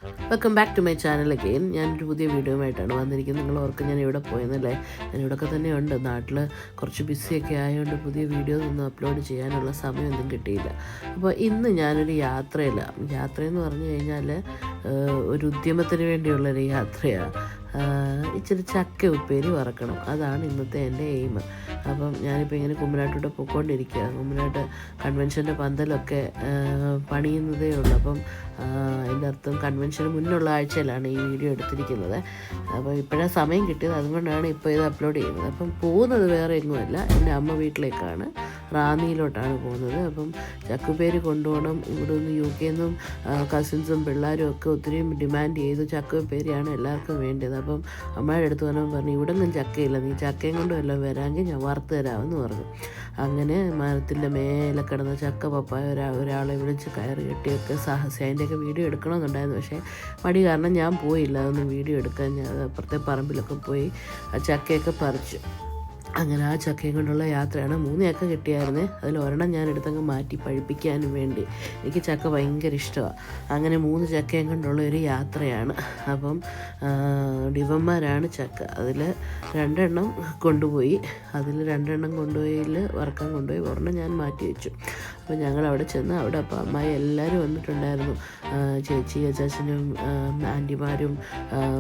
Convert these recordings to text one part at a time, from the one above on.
Welcome back to my channel again. ഞാനൊരു പുതിയ വീഡിയോയുമായിട്ടാണ് വന്നിരിക്കുന്നത്. നിങ്ങൾ ഓർക്ക് ഞാൻ ഇവിടെ പോയെന്നല്ലേ? ഞാനിവിടെയൊക്കെ തന്നെയുണ്ട്. നാട്ടിൽ കുറച്ച് ബിസിയൊക്കെ ആയതുകൊണ്ട് പുതിയ വീഡിയോസ് ഒന്നും അപ്ലോഡ് ചെയ്യാനുള്ള സമയമൊന്നും കിട്ടിയില്ല. അപ്പോൾ ഇന്ന് ഞാനൊരു യാത്രയെന്ന് പറഞ്ഞു കഴിഞ്ഞാൽ ഒരു ഉദ്യമത്തിന് വേണ്ടിയുള്ളൊരു യാത്രയാണ്. ഇച്ചിരി ചക്ക ഉപ്പേരി വറക്കണം, അതാണ് ഇന്നത്തെ എൻ്റെ എയിം. അപ്പം ഞാനിപ്പോൾ ഇങ്ങനെ കുമ്മനാട്ടോട്ട് പോയിക്കൊണ്ടിരിക്കുക. കുമ്മനാട്ട് കൺവെൻഷൻ്റെ പന്തലൊക്കെ പണിയുന്നതേ ഉള്ളൂ. അപ്പം അതിൻ്റെ അർത്ഥം കൺവെൻഷന് മുന്നുള്ള ആഴ്ചയിലാണ് ഈ വീഡിയോ എടുത്തിരിക്കുന്നത്. അപ്പോൾ ഇപ്പോഴാണ് സമയം കിട്ടിയത്, അതുകൊണ്ടാണ് ഇപ്പോൾ ഇത് അപ്ലോഡ് ചെയ്യുന്നത്. അപ്പം പോകുന്നത് വേറെ എങ്ങുമല്ല, എൻ്റെ അമ്മ വീട്ടിലേക്കാണ്, റാന്നിയിലോട്ടാണ് പോകുന്നത്. അപ്പം ചക്കുപ്പേരി കൊണ്ടുപോകണം. ഇവിടെ നിന്ന് UK നിന്നും കസിൻസും പിള്ളേരും ഒക്കെ ഒത്തിരി ഡിമാൻഡ് ചെയ്തു. ചക്കുപ്പേരിയാണ് എല്ലാവർക്കും വേണ്ടത്. അപ്പം അമ്മയുടെ അടുത്ത് പറഞ്ഞു ഇവിടെ നിന്നും ചക്കയില്ല, നീ ചക്കയും കൊണ്ട് വല്ലതും വരാമെങ്കിൽ ഞാൻ വറുത്ത് തരാമെന്ന് പറഞ്ഞു. അങ്ങനെ മരത്തിൻ്റെ മേലെ കിടന്ന ചക്ക പപ്പായ ഒരാളെ വിളിച്ച് കയറി കെട്ടിയൊക്കെ അതിൻ്റെയൊക്കെ വീഡിയോ എടുക്കണമെന്നുണ്ടായിരുന്നു. പക്ഷേ മടി കാരണം ഞാൻ പോയില്ല അതൊന്നും വീഡിയോ എടുക്കാൻ. ഞാൻ അപ്പുറത്തെ പറമ്പിലൊക്കെ പോയി ആ ചക്കയൊക്കെ പറിച്ചു. അങ്ങനെ ആ ചക്കയും കൊണ്ടുള്ള യാത്രയാണ്. 3 ചക്ക കിട്ടിയായിരുന്നേ, അതിൽ ഒരെണ്ണം ഞാൻ എടുത്തങ്ങ് മാറ്റി പഴുപ്പിക്കാനും വേണ്ടി. എനിക്ക് ചക്ക ഭയങ്കര ഇഷ്ടമാണ്. അങ്ങനെ 3 ചക്കയും കൊണ്ടുള്ള ഒരു യാത്രയാണ്. അപ്പം ഡിവന്മാരാണ് ചക്ക. അതിൽ 2 എണ്ണം കൊണ്ടുപോയി. അതിൽ 2 എണ്ണം കൊണ്ടുപോയിൽ വറക്കാൻ കൊണ്ടുപോയി, ഒരെണ്ണം ഞാൻ മാറ്റി വെച്ചു. അപ്പോൾ ഞങ്ങൾ അവിടെ ചെന്ന് അവിടെ അപ്പം അമ്മായി എല്ലാവരും വന്നിട്ടുണ്ടായിരുന്നു. ചേച്ചി അച്ചാച്ചനും ആൻറ്റിമാരും,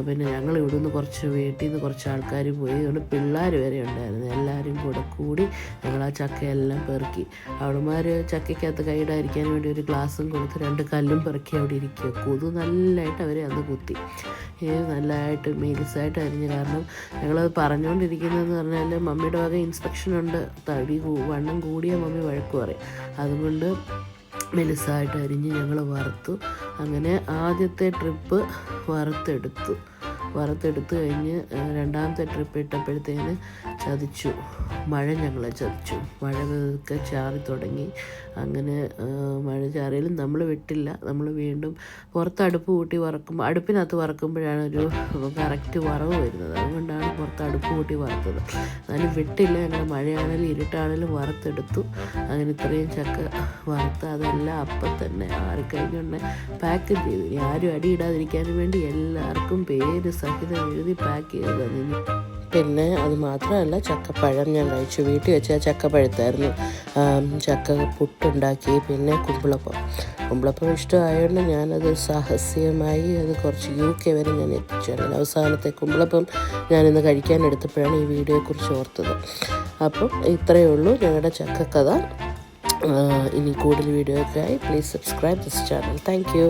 പിന്നെ ഞങ്ങൾ ഇവിടെ നിന്ന് കുറച്ച് വീട്ടിൽ നിന്ന് കുറച്ച് ആൾക്കാർ പോയി. അതുകൊണ്ട് പിള്ളേർ വരെ ഉണ്ടായിരുന്നു. എല്ലാവരും കൂടി ഞങ്ങൾ ആ ചക്കയെല്ലാം പെറുക്കി. അവളുമാർ ചക്കയ്ക്കകത്ത് കൈയിടാതിരിക്കാൻ വേണ്ടി ഒരു ഗ്ലാസും കൊടുത്ത് 2 കല്ലും പെറുക്കി അവിടെ ഇരിക്കുക. കൊതു നല്ലതായിട്ട് അവരെ അന്ന് കുത്തി, നല്ലതായിട്ട് മീൽസായിട്ട് അരിഞ്ഞ്. കാരണം ഞങ്ങളത് പറഞ്ഞുകൊണ്ടിരിക്കുന്നതെന്ന് പറഞ്ഞാൽ മമ്മിയുടെ വക ഇൻസ്പെക്ഷനുണ്ട്. വണ്ണം കൂടിയ മമ്മി വഴക്ക് പറയും. അതുകൊണ്ട് മെലിസായിട്ട് അരിഞ്ഞ് ഞങ്ങൾ വറുത്തു. അങ്ങനെ ആദ്യത്തെ ട്രിപ്പ് വറുത്തെടുത്ത് കഴിഞ്ഞ് 2ാമത്തെ ട്രിപ്പ് ഇട്ടപ്പോഴത്തേന് മഴ ഞങ്ങളെ ചതിച്ചു. മഴ ഒക്കെ ചാറി തുടങ്ങി. അങ്ങനെ മഴ ചാറിയാലും നമ്മൾ വിട്ടില്ല. നമ്മൾ വീണ്ടും പുറത്ത് അടുപ്പ് കൂട്ടി വറക്കുമ്പോൾ, അടുപ്പിനകത്ത് വറക്കുമ്പോഴാണ് ഒരു കറക്റ്റ് വറവ് വരുന്നത്. അതുകൊണ്ടാണ് പുറത്ത് അടുപ്പ് കൂട്ടി വറുത്തത്. എന്നാലും വിട്ടില്ല. ഞങ്ങൾ മഴയാണെങ്കിലും ഇരുട്ടാണെങ്കിലും വറുത്തെടുത്തു. അങ്ങനെ ഇത്രയും ചക്ക വറുത്ത് അതെല്ലാം അപ്പം തന്നെ ആറിക്കഴിഞ്ഞുകൊണ്ട് പാക്ക് ചെയ്തു. ഇനി ആരും അടിയിടാതിരിക്കാനും വേണ്ടി എല്ലാവർക്കും പേര് സഹിതം എഴുതി പാക്ക് ചെയ്ത് തന്നു. പിന്നെ അത് മാത്രമല്ല, ചക്കപ്പഴം ഞാൻ കഴിച്ചു. വീട്ടിൽ വെച്ച ചക്കപ്പഴത്തായിരുന്നു. ചക്ക പുട്ടുണ്ടാക്കി. പിന്നെ കുമ്പിളപ്പം ഇഷ്ടമായതുകൊണ്ട് ഞാനത് സാഹസ്യമായി അത് കുറച്ച് UK വരെ ഞാൻ എത്തിച്ചു. അങ്ങനെ അവസാനത്തെ കുമ്പിളപ്പം ഞാനിന്ന് കഴിക്കാൻ എടുത്തപ്പോഴാണ് ഈ വീഡിയോയെക്കുറിച്ച് ഓർത്തത്. അപ്പം ഇത്രയേ ഉള്ളൂ ഞങ്ങളുടെ ചക്കക്കഥ. ഇനി കൂടുതൽ വീഡിയോയ്ക്കായി please subscribe this channel. Thank U.